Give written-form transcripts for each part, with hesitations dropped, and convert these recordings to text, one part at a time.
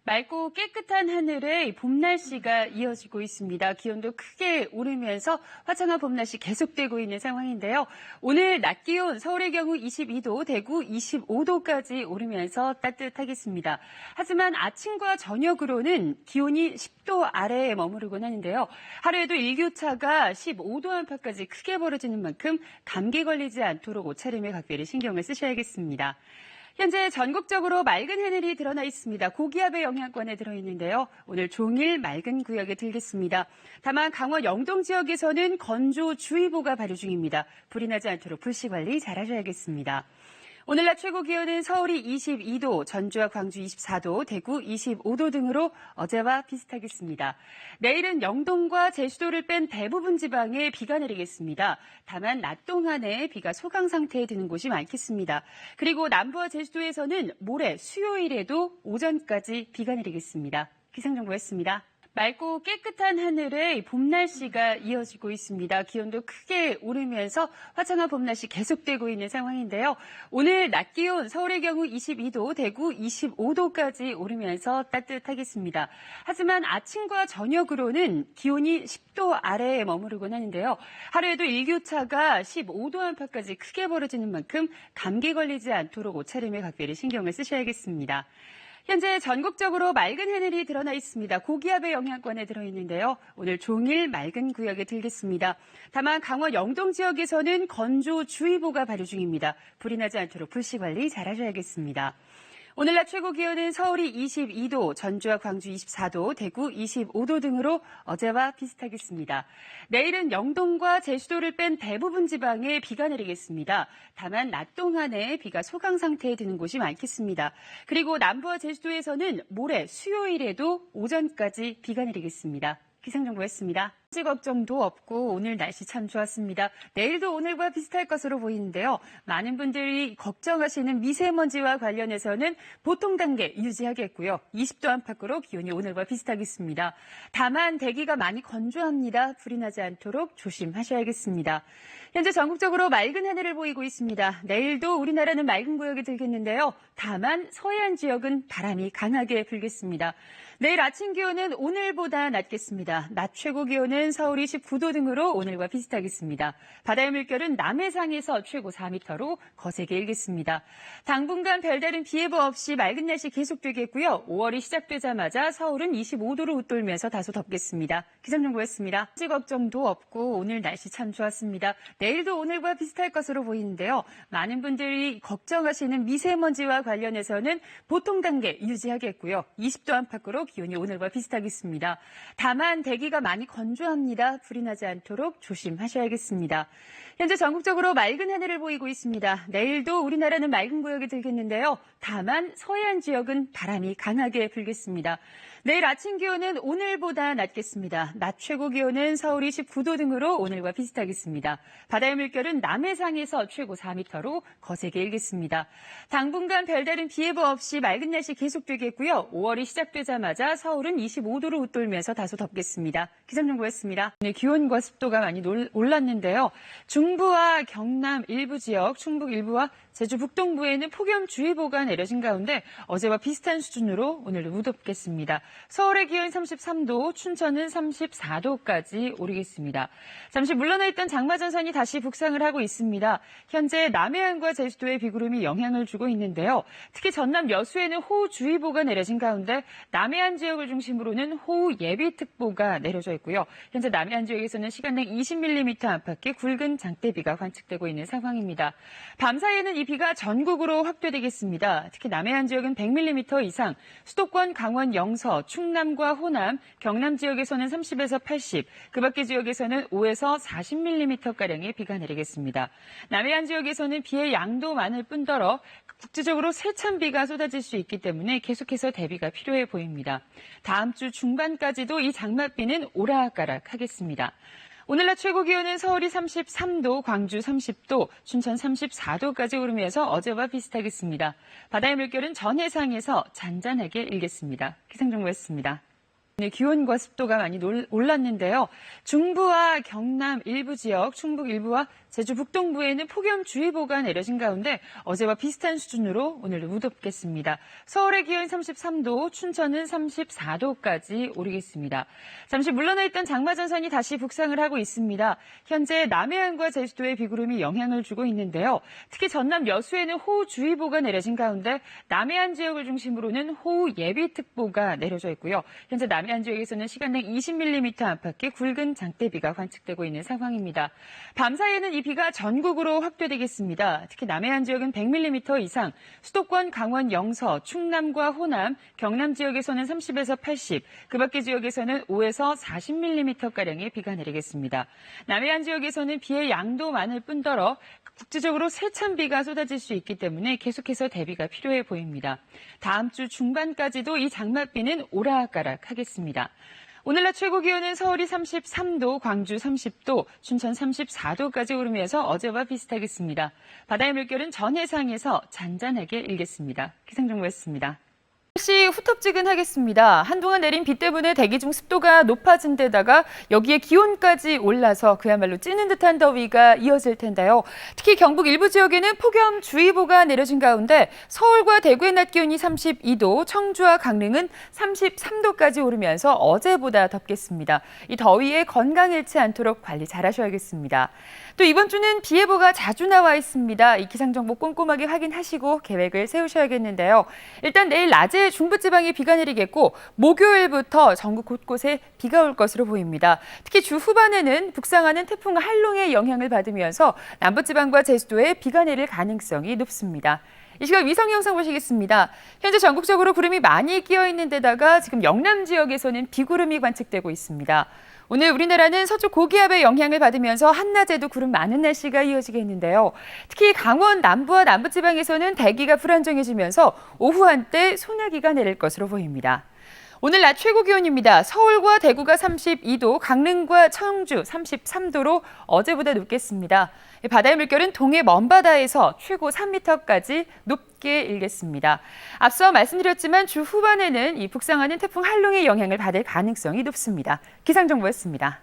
맑고 깨끗한 하늘에 봄 날씨가 이어지고 있습니다. 기온도 크게 오르면서 화창한 봄 날씨 계속되고 있는 상황인데요. 오늘 낮 기온 서울의 경우 22도, 대구 25도까지 오르면서 따뜻하겠습니다. 하지만 아침과 저녁으로는 기온이 10도 아래에 머무르곤 하는데요. 하루에도 일교차가 15도 안팎까지 크게 벌어지는 만큼 감기 걸리지 않도록 옷차림에 각별히 신경을 쓰셔야겠습니다. 현재 전국적으로 맑은 하늘이 드러나 있습니다. 고기압의 영향권에 들어있는데요. 오늘 종일 맑은 구역에 들겠습니다. 다만 강원 영동 지역에서는 건조주의보가 발효 중입니다. 불이 나지 않도록 불씨 관리 잘 하셔야겠습니다. 오늘 낮 최고 기온은 서울이 22도, 전주와 광주 24도, 대구 25도 등으로 어제와 비슷하겠습니다. 내일은 영동과 제주도를 뺀 대부분 지방에 비가 내리겠습니다. 다만 낮 동안에 비가 소강 상태에 드는 곳이 많겠습니다. 그리고 남부와 제주도에서는 모레 수요일에도 오전까지 비가 내리겠습니다. 기상정보였습니다. 맑고 깨끗한 하늘에 봄 날씨가 이어지고 있습니다. 기온도 크게 오르면서 화창한 봄 날씨 계속되고 있는 상황인데요. 오늘 낮 기온 서울의 경우 22도, 대구 25도까지 오르면서 따뜻하겠습니다. 하지만 아침과 저녁으로는 기온이 10도 아래에 머무르곤 하는데요. 하루에도 일교차가 15도 안팎까지 크게 벌어지는 만큼 감기 걸리지 않도록 옷차림에 각별히 신경을 쓰셔야겠습니다. 현재 전국적으로 맑은 하늘이 드러나 있습니다. 고기압의 영향권에 들어있는데요. 오늘 종일 맑은 구역에 들겠습니다. 다만 강원 영동 지역에서는 건조주의보가 발효 중입니다. 불이 나지 않도록 불씨 관리 잘 하셔야겠습니다. 오늘 낮 최고 기온은 서울이 22도, 전주와 광주 24도, 대구 25도 등으로 어제와 비슷하겠습니다. 내일은 영동과 제주도를 뺀 대부분 지방에 비가 내리겠습니다. 다만 낮 동안에 비가 소강 상태에 드는 곳이 많겠습니다. 그리고 남부와 제주도에서는 모레 수요일에도 오전까지 비가 내리겠습니다. 기상정보였습니다. 지 걱정도 없고 오늘 날씨 참 좋았습니다. 내일도 오늘과 비슷할 것으로 보이는데요. 많은 분들이 걱정하시는 미세먼지와 관련해서는 보통 단계 유지하겠고요. 20도 안팎으로 기온이 오늘과 비슷하겠습니다. 다만 대기가 많이 건조합니다. 불이 나지 않도록 조심하셔야겠습니다. 현재 전국적으로 맑은 하늘을 보이고 있습니다. 내일도 우리나라는 맑은 구역이 들겠는데요. 다만 서해안 지역은 바람이 강하게 불겠습니다. 내일 아침 기온은 오늘보다 낮겠습니다. 낮 최고 기온은 서울이 19도 등으로 오늘과 비슷하겠습니다. 바다의 물결은 남해상에서 최고 4m로 거세게 일겠습니다. 당분간 별다른 비 예보 없이 맑은 날씨 계속되겠고요. 5월이 시작되자마자 서울은 25도로 웃돌면서 다소 덥겠습니다. 기상정보였습니다. 지 걱정도 없고 오늘 날씨 참 좋았습니다. 내일도 오늘과 비슷할 것으로 보이는데요. 많은 분들이 걱정하시는 미세먼지와 관련해서는 보통 단계 유지하겠고요. 20도 안팎으로 기온이 오늘과 비슷하겠습니다. 다만 대기가 많이 건조합니다. 불이 나지 않도록 조심하셔야겠습니다. 현재 전국적으로 맑은 하늘을 보이고 있습니다. 내일도 우리나라는 맑은 구역이 들겠는데요. 다만 서해안 지역은 바람이 강하게 불겠습니다. 내일 아침 기온은 오늘보다 낮겠습니다. 낮 최고 기온은 서울이 19도 등으로 오늘과 비슷하겠습니다. 바다의 물결은 남해상에서 최고 4m로 거세게 일겠습니다. 당분간 별다른 비 예보 없이 맑은 날씨 계속되겠고요. 5월이 시작되자마자 서울은 25도로 웃돌면서 다소 덥겠습니다. 기상정보였습니다. 네, 기온과 습도가 많이 올랐는데요. 중부와 경남 일부 지역, 충북 일부와 제주 북동부에는 폭염주의보가 내려진 가운데 어제와 비슷한 수준으로 오늘도 무덥겠습니다. 서울의 기온 33도, 춘천은 34도까지 오르겠습니다. 잠시 물러나 있던 장마전선이 다시 북상을 하고 있습니다. 현재 남해안과 제주도에 비구름이 영향을 주고 있는데요. 특히 전남 여수에는 호우주의보가 내려진 가운데 남해안 지역을 중심으로는 호우 예비특보가 내려져 있고요. 현재 남해안 지역에서는 시간당 20mm 안팎의 굵은 장대비가 관측되고 있는 상황입니다. 밤사이에는 이 비가 전국으로 확대되겠습니다. 특히 남해안 지역은 100mm 이상, 수도권, 강원, 영서, 충남과 호남, 경남 지역에서는 30에서 80, 그 밖의 지역에서는 5에서 40mm가량의 비가 내리겠습니다. 남해안 지역에서는 비의 양도 많을 뿐더러 국지적으로 세찬비가 쏟아질 수 있기 때문에 계속해서 대비가 필요해 보입니다. 다음 주 중반까지도 이 장맛비는 오락가락하겠습니다. 오늘 낮 최고 기온은 서울이 33도, 광주 30도, 춘천 34도까지 오르면서 어제와 비슷하겠습니다. 바다의 물결은 전해상에서 잔잔하게 일겠습니다. 기상정보였습니다. 네, 기온과 습도가 많이 올랐는데요. 중부와 경남 일부 지역, 충북 일부와 제주 북동부에는 폭염주의보가 내려진 가운데 어제와 비슷한 수준으로 오늘도 무덥겠습니다. 서울의 기온 33도, 춘천은 34도까지 오르겠습니다. 잠시 물러나 있던 장마전선이 다시 북상을 하고 있습니다. 현재 남해안과 제주도에 비구름이 영향을 주고 있는데요. 특히 전남 여수에는 호우주의보가 내려진 가운데 남해안 지역을 중심으로는 호우예비특보가 내려져 있고요. 현재 남해안 지역에서는 시간당 20mm 안팎의 굵은 장대비가 관측되고 있는 상황입니다. 밤사이에는 이 비가 전국으로 확대되겠습니다. 특히 남해안 지역은 100mm 이상, 수도권, 강원, 영서, 충남과 호남, 경남 지역에서는 30에서 80, 그 밖의 지역에서는 5에서 40mm가량의 비가 내리겠습니다. 남해안 지역에서는 비의 양도 많을 뿐더러 국지적으로 세찬 비가 쏟아질 수 있기 때문에 계속해서 대비가 필요해 보입니다. 다음 주 중반까지도 이 장맛비는 오락가락하겠습니다. 오늘 낮 최고 기온은 서울이 33도, 광주 30도, 춘천 34도까지 오르면서 어제와 비슷하겠습니다. 바다의 물결은 전 해상에서 잔잔하게 일겠습니다. 기상정보였습니다. 날씨 후텁지근하겠습니다. 한동안 내린 비 때문에 대기 중 습도가 높아진 데다가 여기에 기온까지 올라서 그야말로 찌는 듯한 더위가 이어질 텐데요. 특히 경북 일부 지역에는 폭염주의보가 내려진 가운데 서울과 대구의 낮 기온이 32도, 청주와 강릉은 33도까지 오르면서 어제보다 덥겠습니다. 이 더위에 건강 잃지 않도록 관리 잘하셔야겠습니다. 또 이번 주는 비 예보가 자주 나와 있습니다. 이 기상정보 꼼꼼하게 확인하시고 계획을 세우셔야겠는데요. 일단 내일 낮에 중부지방에 비가 내리겠고 목요일부터 전국 곳곳에 비가 올 것으로 보입니다. 특히 주 후반에는 북상하는 태풍 한롱의 영향을 받으면서 남부지방과 제주도에 비가 내릴 가능성이 높습니다. 이 시각 위성 영상 보시겠습니다. 현재 전국적으로 구름이 많이 끼어 있는 데다가 지금 영남 지역에서는 비구름이 관측되고 있습니다. 오늘 우리나라는 서쪽 고기압의 영향을 받으면서 한낮에도 구름 많은 날씨가 이어지겠는데요. 특히 강원 남부와 남부지방에서는 대기가 불안정해지면서 오후 한때 소나기가 내릴 것으로 보입니다. 오늘 낮 최고 기온입니다. 서울과 대구가 32도, 강릉과 청주 33도로 어제보다 높겠습니다. 바다의 물결은 동해 먼바다에서 최고 3m까지 높게 일겠습니다. 앞서 말씀드렸지만 주 후반에는 이 북상하는 태풍 한롱의 영향을 받을 가능성이 높습니다. 기상정보였습니다.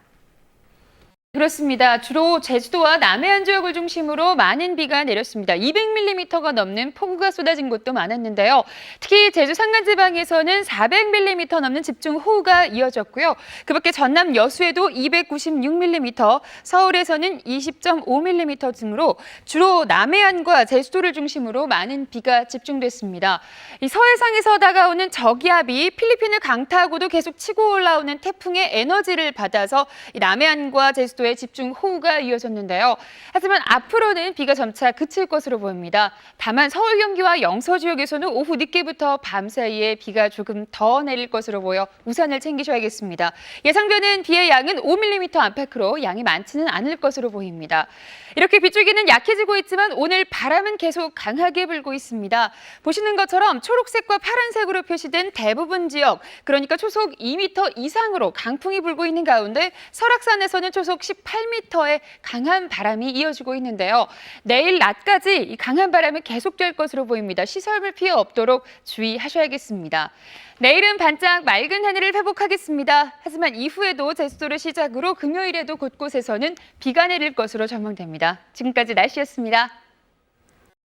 그렇습니다. 주로 제주도와 남해안 지역을 중심으로 많은 비가 내렸습니다. 200mm가 넘는 폭우가 쏟아진 곳도 많았는데요. 특히 제주 산간지방에서는 400mm 넘는 집중호우가 이어졌고요. 그밖에 전남 여수에도 296mm, 서울에서는 20.5mm 등으로 주로 남해안과 제주도를 중심으로 많은 비가 집중됐습니다. 이 서해상에서 다가오는 저기압이 필리핀을 강타하고도 계속 치고 올라오는 태풍의 에너지를 받아서 남해안과 제주도 집중 호우가 이어졌는데요. 하지만 앞으로는 비가 점차 그칠 것으로 보입니다. 다만 서울, 경기와 영서 지역에서는 오후 늦게부터 밤 사이에 비가 조금 더 내릴 것으로 보여 우산을 챙기셔야겠습니다. 예상되는 비의 양은 5mm 안팎으로 양이 많지는 않을 것으로 보입니다. 이렇게 빗줄기는 약해지고 있지만 오늘 바람은 계속 강하게 불고 있습니다. 보시는 것처럼 초록색과 파란색으로 표시된 대부분 지역, 그러니까 초속 2m 이상으로 강풍이 불고 있는 가운데 설악산에서는 초속 18m의 강한 바람이 이어지고 있는데요. 내일 낮까지 이 강한 바람은 계속될 것으로 보입니다. 시설물 피해 없도록 주의하셔야겠습니다. 내일은 반짝 맑은 하늘을 회복하겠습니다. 하지만 이후에도 제주도를 시작으로 금요일에도 곳곳에서는 비가 내릴 것으로 전망됩니다. 지금까지 날씨였습니다.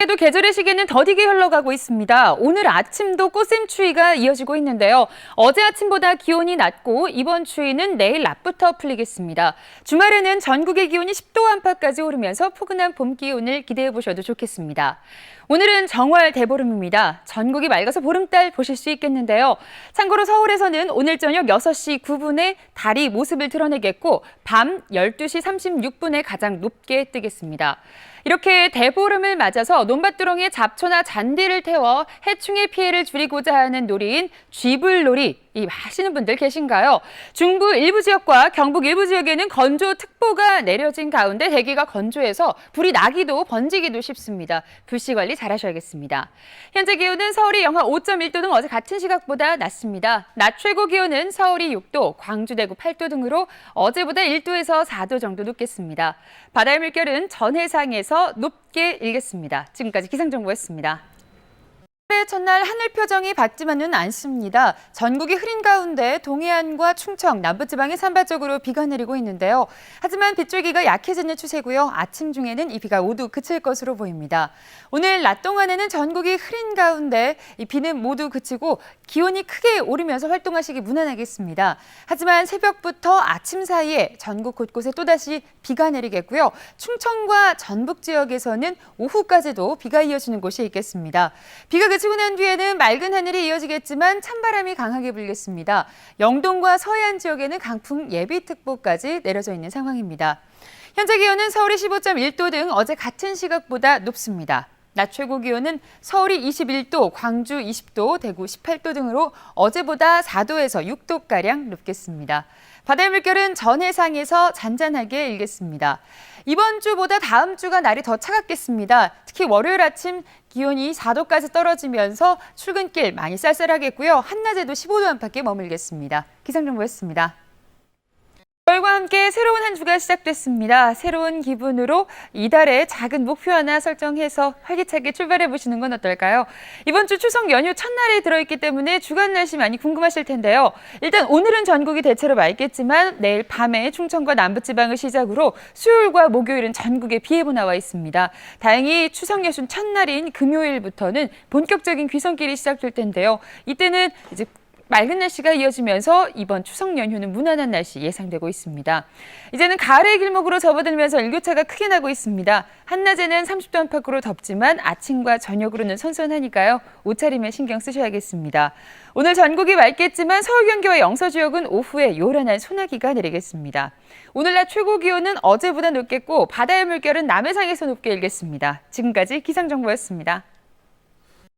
또 계절의 시계는 더디게 흘러가고 있습니다. 오늘 아침도 꽃샘추위가 이어지고 있는데요. 어제 아침보다 기온이 낮고 이번 추위는 내일 낮부터 풀리겠습니다. 주말에는 전국의 기온이 10도 안팎까지 오르면서 포근한 봄 기온을 기대해 보셔도 좋겠습니다. 오늘은 정월 대보름입니다. 전국이 맑아서 보름달 보실 수 있겠는데요. 참고로 서울에서는 오늘 저녁 6시 9분에 달이 모습을 드러내겠고 밤 12시 36분에 가장 높게 뜨겠습니다. 이렇게 대보름을 맞아서 논밭두렁에 잡초나 잔디를 태워 해충의 피해를 줄이고자 하는 놀이인 쥐불놀이 하시는 분들 계신가요? 중부 일부 지역과 경북 일부 지역에는 건조특보가 내려진 가운데 대기가 건조해서 불이 나기도 번지기도 쉽습니다. 불씨 관리 잘하셔야겠습니다. 현재 기온은 서울이 영하 5.1도 등 어제 같은 시각보다 낮습니다. 낮 최고 기온은 서울이 6도, 광주, 대구 8도 등으로 어제보다 1도에서 4도 정도 높겠습니다. 바다의 물결은 전 해상에서 높게 일겠습니다. 지금까지 기상정보였습니다. 추석의 첫날 하늘 표정이 밝지만은 않습니다. 전국이 흐린 가운데 동해안과 충청, 남부지방에 산발적으로 비가 내리고 있는데요. 하지만 빗줄기가 약해지는 추세고요. 아침 중에는 이 비가 모두 그칠 것으로 보입니다. 오늘 낮 동안에는 전국이 흐린 가운데 이 비는 모두 그치고 기온이 크게 오르면서 활동하시기 무난하겠습니다. 하지만 새벽부터 아침 사이에 전국 곳곳에 또다시 비가 내리겠고요. 충청과 전북 지역에서는 오후까지도 비가 이어지는 곳이 있겠습니다. 비가 그치고 난 뒤에는 맑은 하늘이 이어지겠지만 찬바람이 강하게 불겠습니다. 영동과 서해안 지역에는 강풍 예비특보까지 내려져 있는 상황입니다. 현재 기온은 서울이 15.1도 등 어제 같은 시각보다 높습니다. 낮 최고 기온은 서울이 21도, 광주 20도, 대구 18도 등으로 어제보다 4도에서 6도가량 높겠습니다. 바다의 물결은 전해상에서 잔잔하게 일겠습니다. 이번 주보다 다음 주가 날이 더 차갑겠습니다. 특히 월요일 아침 기온이 4도까지 떨어지면서 출근길 많이 쌀쌀하겠고요. 한낮에도 15도 안팎에 머물겠습니다. 기상정보였습니다. 월과 함께 새로운 한 주가 시작됐습니다. 새로운 기분으로 이달의 작은 목표 하나 설정해서 활기차게 출발해 보시는 건 어떨까요? 이번 주 추석 연휴 첫날에 들어있기 때문에 주간 날씨 많이 궁금하실 텐데요. 일단 오늘은 전국이 대체로 맑겠지만 내일 밤에 충청과 남부지방을 시작으로 수요일과 목요일은 전국에 비 예보 나와 있습니다. 다행히 추석 연휴 첫날인 금요일부터는 본격적인 귀성길이 시작될 텐데요. 이때는 이제 맑은 날씨가 이어지면서 이번 추석 연휴는 무난한 날씨 예상되고 있습니다. 이제는 가을의 길목으로 접어들면서 일교차가 크게 나고 있습니다. 한낮에는 30도 안팎으로 덥지만 아침과 저녁으로는 선선하니까요. 옷차림에 신경 쓰셔야겠습니다. 오늘 전국이 맑겠지만 서울, 경기와 영서 지역은 오후에 요란한 소나기가 내리겠습니다. 오늘 낮 최고 기온은 어제보다 높겠고 바다의 물결은 남해상에서 높게 일겠습니다. 지금까지 기상정보였습니다.